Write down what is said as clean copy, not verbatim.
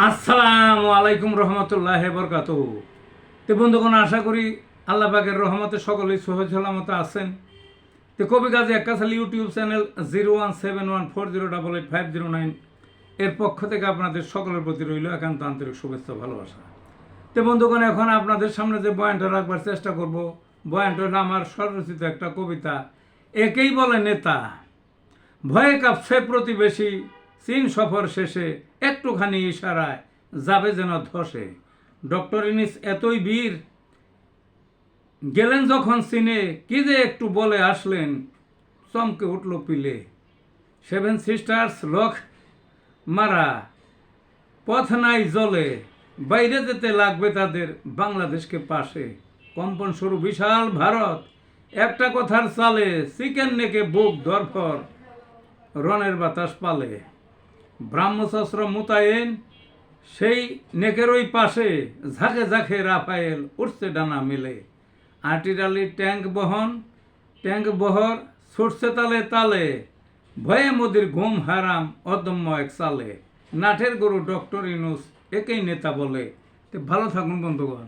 আসসালামু আলাইকুম রহমতুল্লাহ বরকাতুহু। তো বন্ধুগণ, আশা করি আল্লাহ পাকের রহমতে সকলেই সহজ সালামতে আছেন। তো কবি কাজী এক্কাশাল ইউটিউব চ্যানেল 017140885009 এর পক্ষ থেকে আপনাদের সকলের প্রতি রইল একান্ত আন্তরিক শুভেচ্ছা ভালোবাসা। তো বন্ধুগণ, এখন আপনাদের সামনে যে বয়ানটা রাখবার চেষ্টা করব, বয়ানটা হলো আমার স্বরচিত একটা কবিতা। একেই বলে নেতা, ভয়ে কাঁপছে প্রতিবেশী, চীন সফর শেষে একটুখানি ইশারায় যাবে যেন ধসে। ডক্টর ইনিস এতই বীর, গেলেন যখন চীনে, কি যে একটু বলে আসলেন, চমকে উঠল পিলে। 7 সিস্টার্স লক মারা, পথ নাই জলে, বাইরে যেতে লাগবে তাদের বাংলাদেশকে পাশে। কম্পন শুরু বিশাল ভারত, একটা কথার চালে, চিকেন নেকে বুক ধরফর, রনের বাতাস পালে। ব্রাহ্মশস্ত্র মোতায়েন সেই নেকের ওই পাশে, ঝাঁকে ঝাঁকে রাফায়েল উঠছে ডানা মেলে। আর্টিলারি ট্যাঙ্ক বহর ছুটছে তালে তালে, ভয়ে মোদির ঘুম হারাম অদম্য এক চালে। নাটের গরু ডক্টর ইউনূস একেই নেতা বলে। তো ভালো থাকুন বন্ধুগণ।